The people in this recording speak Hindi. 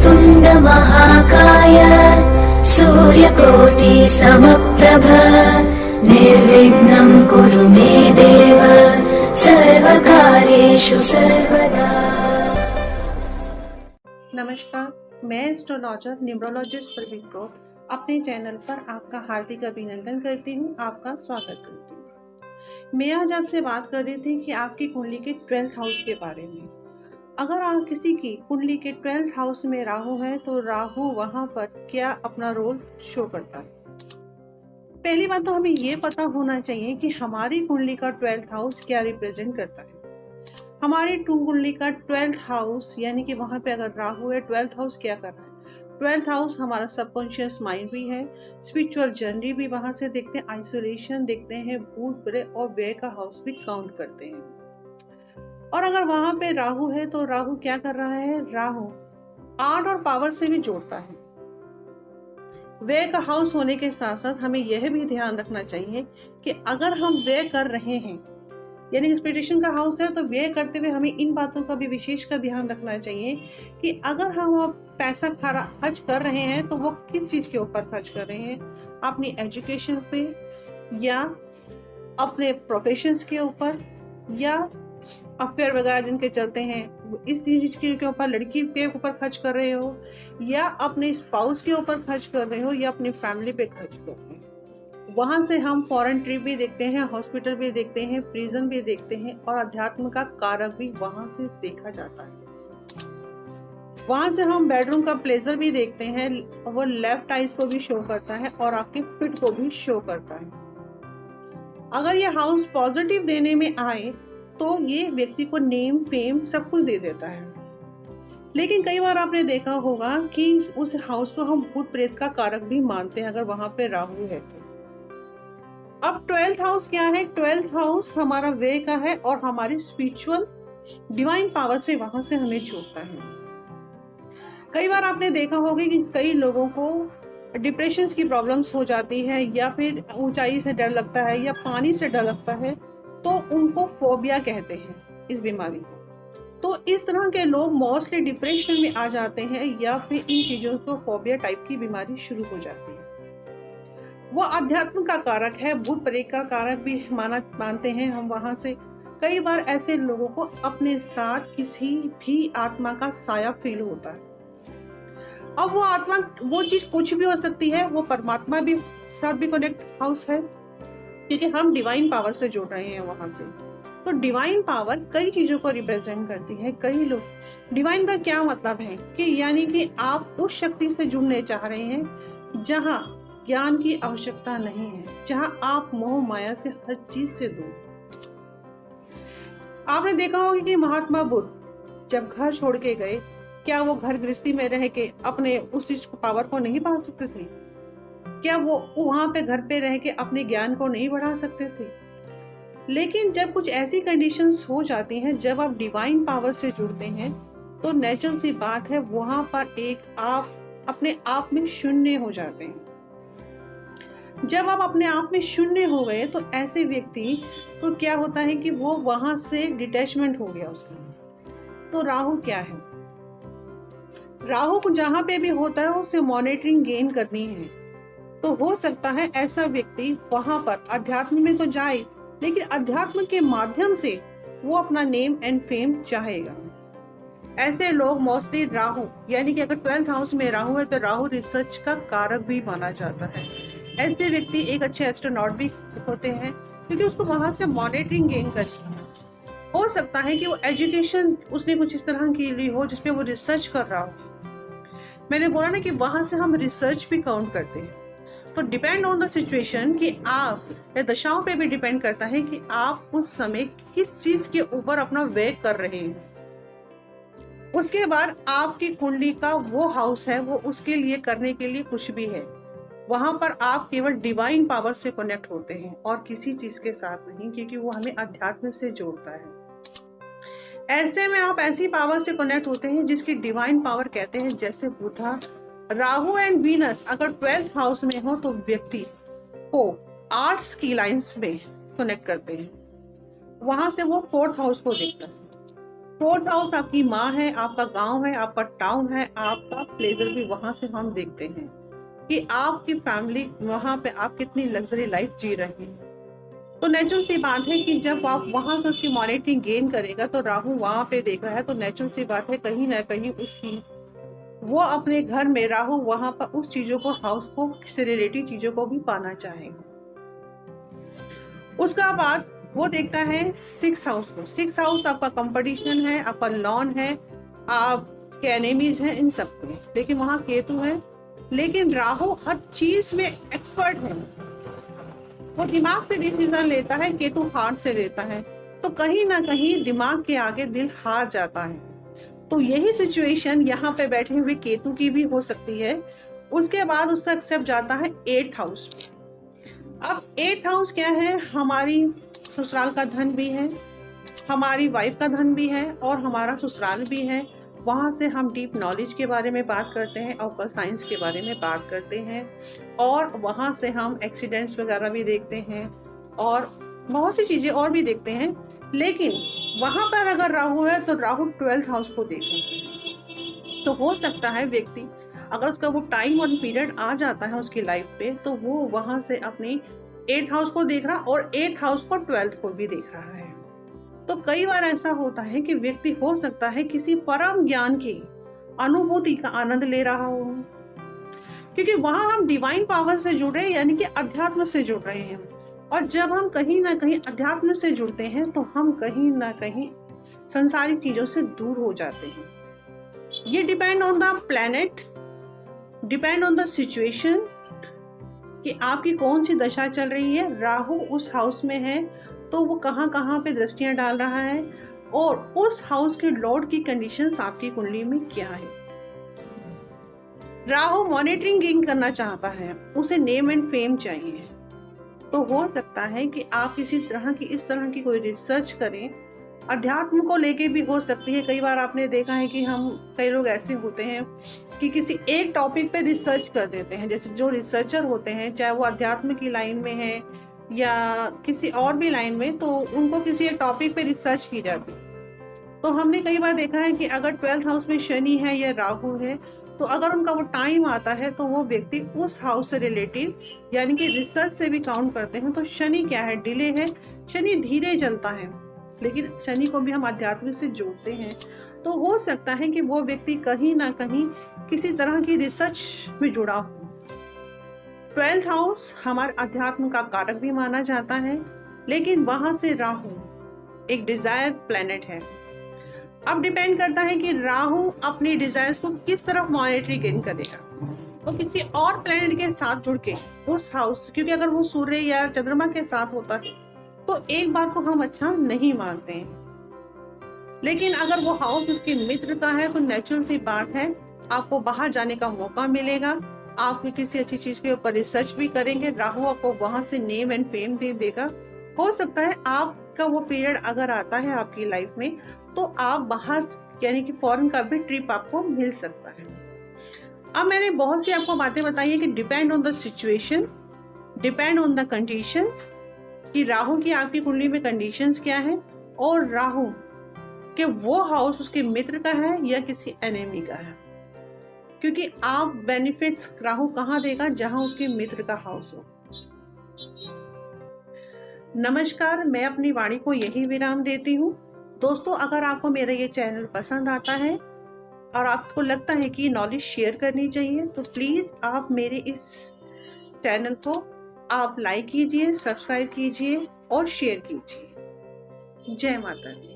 वक्रतुण्ड महाकाय सूर्यकोटि समप्रभ निर्विघ्नं कुरु मे देव सर्वकार्येषु सर्वदा। नमस्कार, मैं एस्ट्रोलॉजर न्यूमरोलॉजिस्ट प्रवीण कौर अपने चैनल पर आपका हार्दिक अभिनंदन करती हूँ, आपका स्वागत करती हूँ। मैं आज आपसे बात कर रही थी कि आपकी कुंडली के 12th हाउस के बारे में। अगर आप किसी की कुंडली के 12th हाउस में राहु है तो राहु वहां पर क्या अपना रोल शो करता है। पहली बात तो हमें ये पता होना चाहिए कि हमारी कुंडली का 12th हाउस क्या रिप्रेजेंट करता है। हमारी कुंडली का 12th हाउस यानी कि वहां पे अगर राहु है, 12th हाउस क्या कर रहा है। 12th हाउस हमारा सबकॉन्शियस माइंड भी है, स्पिरिचुअल जर्नी भी वहां से देखते हैं, आइसोलेशन देखते हैं, भूत प्रेत और व्यय का हाउस भी काउंट करते हैं। और अगर वहां पे राहु है तो राहु क्या कर रहा है, राहु आर्ट और पावर से भी जोड़ता है। व्यय का हाउस होने के साथ साथ हमें यह भी ध्यान रखना चाहिए कि अगर हम व्यय कर रहे हैं यानी एक्सपेक्टेशन का हाउस है तो व्यय करते हुए हमें इन बातों का भी विशेष का ध्यान रखना चाहिए कि अगर हम पैसा खर्च कर रहे हैं तो वो किस चीज के ऊपर खर्च कर रहे हैं, अपनी एजुकेशन पे या अपने प्रोफेशंस के ऊपर या अफेयर वगैरह जिनके चलते हैं इस चीज के ऊपर, लड़की के ऊपर खर्च कर रहे हो या अपने स्पाउस के ऊपर खर्च कर रहे हो या अपनी फैमिली पे खर्च कर रहे हो। वहां से हम फॉरेन ट्रिप भी देखते हैं, हॉस्पिटल भी देखते हैं, प्रिजन भी देखते हैं और अध्यात्म का कारक भी वहां से देखा जाता है। वहां से हम बेडरूम का प्लेजर भी देखते हैं, वो लेफ्ट आइज को भी शो करता है और आपके फिट को भी शो करता है। अगर ये हाउस पॉजिटिव देने में आए तो ये व्यक्ति को नेम फेम सब कुछ दे देता है। लेकिन कई बार आपने देखा होगा कि उस हाउस को हम भूत प्रेत का कारक भी मानते हैं अगर वहां पे राहु है तो। अब 12th हाउस क्या है, 12th हाउस हमारा व्यय का है और हमारी स्पिरिचुअल डिवाइन पावर से वहां से हमें जोड़ता है। कई बार आपने देखा होगा कि कई लोगों को डिप्रेशन की प्रॉब्लम्स हो जाती है या फिर ऊंचाई से डर लगता है या पानी से डर लगता है तो उनको फोबिया कहते हैं इस बीमारी को। तो इस तरह के लोग मोस्टली डिप्रेशन में आ जाते हैं या फिर इन चीजों को फोबिया टाइप की बीमारी शुरू हो जाती है। वो अध्यात्म का कारक है, भूत प्रेत का कारक भी मानते हैं हम। वहां से कई बार ऐसे लोगों को अपने साथ किसी भी आत्मा का साया फील होता है। अब वो आत्मा, वो चीज कुछ भी हो सकती है, वो परमात्मा भी साथ भी कनेक्ट हाउस है क्योंकि हम डिवाइन पावर से जुड़ रहे हैं वहां से। तो डिवाइन पावर कई चीजों को रिप्रेजेंट करती है। कई लोग डिवाइन का क्या मतलब है कि यानी कि आप उस शक्ति से जुड़ने चाह रहे हैं जहां ज्ञान की आवश्यकता नहीं है, जहां आप मोह माया से हर चीज से दूर। आपने देखा होगा कि महात्मा बुद्ध जब घर छोड़ के गए, क्या वो घर गृहस्थी में रह के अपने उस चीज को पावर को नहीं बढ़ा सकते थे? क्या वो वहां पे घर पे रह के अपने ज्ञान को नहीं बढ़ा सकते थे? लेकिन जब कुछ ऐसी कंडीशंस हो जाती हैं, जब आप डिवाइन पावर से जुड़ते हैं तो नेचुरल सी बात है वहां पर एक आप अपने आप में शून्य हो जाते हैं। जब आप अपने आप में शून्य हो गए तो ऐसे व्यक्ति तो क्या होता है कि वो वहां से डिटैचमेंट हो गया उसका। तो राहु क्या है, राहु को जहां पे भी होता है उसे मॉनिटरिंग गेन करनी है। तो हो सकता है ऐसा व्यक्ति वहां पर अध्यात्म में तो जाए लेकिन अध्यात्म के माध्यम से वो अपना नेम एंड फेम चाहेगा। ऐसे लोग मोस्टली राहु यानी कि अगर 12th हाउस में राहु है तो राहु रिसर्च का कारक भी माना जाता है। ऐसे व्यक्ति एक अच्छे एस्ट्रोनॉट भी होते हैं क्योंकि उसको वहां से मॉनिटरिंग गेन करनी है। हो सकता है कि वो एजुकेशन उसने कुछ इस तरह की ली हो जिसपे वो रिसर्च कर रहा हो। मैंने बोला ना कि वहां से हम रिसर्च भी काउंट करते हैं। तो डिपेंड ऑन द सिचुएशन कि आप या दशाओं पे भी डिपेंड करता है कि आप उस समय किस चीज के ऊपर अपना व्यय कर रहे हैं। उसके बाद आपकी कुंडली का वो हाउस है, वो उसके लिए करने के लिए कुछ भी है। वहां पर आप केवल डिवाइन पावर से कनेक्ट होते हैं और किसी चीज के साथ नहीं, क्योंकि वो हमें अध्यात्म से जोड़ता है। ऐसे में आप ऐसी पावर से कनेक्ट होते हैं जिसकी डिवाइन पावर कहते हैं, जैसे बुधा, राहु एंड वीनस अगर 12th हाउस में हो तो व्यक्ति को आर्ट्स की लाइंस में कनेक्ट करते हैं। वहां से वो 4th हाउस को देखता है। फोर्थ हाउस आपकी माँ है, आपका गांव है, आपका टाउन है, आपका प्लेजर भी वहां से हम देखते हैं कि आपकी फैमिली वहां पे आप कितनी लग्जरी लाइफ जी रहे हैं। तो नेचुरल सी बात है कि जब आप वहां से उसकी मॉनिटरी गेन करेगा तो राहु वहां पे देख रहा है, तो नेचुरल सी बात है कहीं ना कहीं उसकी वो अपने घर में राहु वहां पर उस चीजों को, हाउस को से रिलेटेड चीजों को भी पाना चाहेगा। उसका बाद वो देखता है 6 हाउस को। 6 हाउस आपका कंपटीशन है, आपका लॉन है, आपके एनिमीज हैं, इन सब पे। लेकिन वहां केतु है, लेकिन राहु हर चीज में एक्सपर्ट है। वो दिमाग से डिसीजन लेता है, केतु हार्ट से लेता है। तो कहीं ना कहीं दिमाग के आगे दिल हार जाता है। तो यही सिचुएशन यहाँ पे बैठे हुए केतु की भी हो सकती है। उसके बाद उसका एक्सेप्ट जाता है 8th हाउस। अब 8th हाउस क्या है? हमारी ससुराल का धन भी है, हमारी वाइफ का धन भी है और हमारा ससुराल भी है। वहाँ से हम डीप नॉलेज के बारे में बात करते हैं, ऑकल्ट साइंस के बारे में बात करते हैं, और वहाँ से हम एक्सीडेंट्स वगैरह भी देखते हैं और बहुत सी चीज़ें और भी देखते हैं। लेकिन वहाँ पर अगर राहु है तो राहु 12th हाउस को देखें। तो हो सकता है व्यक्ति, अगर उसका वो टाइम और पीरियड आ जाता है उसकी लाइफ पे, तो वो वहाँ से अपनी 8th हाउस को देख रहा और 8th हाउस को 12th को भी देख रहा है। तो कई बार ऐसा होता है कि व्यक्ति हो सकता है किसी परम ज्ञान की अनुभूति का आनंद ले रहा हो, क्योंकि वहां हम डिवाइन पावर से जुड़ रहे हैं, यानी कि अध्यात्म से जुड़ रहे हैं। और जब हम कहीं ना कहीं अध्यात्म से जुड़ते हैं तो हम कहीं ना कहीं संसारिक चीजों से दूर हो जाते हैं। ये depend on the planet, depend on the situation कि आपकी कौन सी दशा चल रही है। राहु उस हाउस में है तो वो कहाँ पे दृष्टियां डाल रहा है और उस हाउस के लॉर्ड की कंडीशंस आपकी कुंडली में क्या है। राहु मॉनिटरिंग गेन करना चाहता है, उसे नेम एंड फेम चाहिए। तो हो सकता है कि आप इस तरह की कोई रिसर्च करें, अध्यात्म को लेके भी हो सकती है। कई बार आपने देखा है कि कई लोग ऐसे होते हैं कि किसी एक टॉपिक पे रिसर्च कर देते हैं। जैसे जो रिसर्चर होते हैं, चाहे वो अध्यात्म की लाइन में है या किसी और भी लाइन में, तो उनको किसी एक टॉपिक पे रिसर्च की जाती है। तो हमने कई बार देखा है कि अगर 12th हाउस में शनि है या राहु है, तो अगर उनका वो टाइम आता है तो वो व्यक्ति उस हाउस से रिलेटिव यानी कि रिसर्च से भी काउंट करते हैं। तो शनि क्या है? डिले है, शनि धीरे चलता है, लेकिन शनि को भी हम अध्यात्म से जोड़ते हैं। तो हो सकता है कि वो व्यक्ति कहीं ना कहीं किसी तरह की रिसर्च में जुड़ा हो। 12th हाउस हमारे अध्यात्म का कारक भी माना जाता है, लेकिन वहां से राहु एक डिजायर प्लैनेट है। अब डिपेंड करता है कि राहु अपनी डिजायर्स को किस तरफ मॉनिटरी गेन करेगा। तो किसी और प्लैनेट के साथ जुड़ के उस हाउस, क्योंकि अगर वो सूर्य या चंद्रमा के साथ होता है तो एक बार को हम अच्छा नहीं मानते हैं। लेकिन अगर वो हाउस उसके मित्र का है तो नेचुरल सी बात है आपको बाहर जाने का मौका मिलेगा, आप किसी अच्छी चीज के ऊपर रिसर्च भी करेंगे, राहु आपको वहां से नेम एंड फेम दे देगा। हो सकता है आपका वो पीरियड अगर आता है आपकी लाइफ में तो आप बाहर यानी कि फॉरेन का भी ट्रिप आपको मिल सकता है। अब मैंने बहुत सी आपको बातें बताई है कि depend on the situation, depend on the condition, कि राहु की आपकी कुंडली में कंडीशंस क्या है और राहु के वो हाउस उसके मित्र का है या किसी एनिमी का है। क्योंकि आप बेनिफिट्स राहु कहाँ देगा? जहां उसके मित्र का हाउस हो। नमस्कार, मैं अपनी वाणी को यही विराम देती हूँ। दोस्तों, अगर आपको मेरा ये चैनल पसंद आता है और आपको लगता है कि नॉलेज शेयर करनी चाहिए, तो प्लीज आप मेरे इस चैनल को आप लाइक कीजिए, सब्सक्राइब कीजिए और शेयर कीजिए। जय माता दी।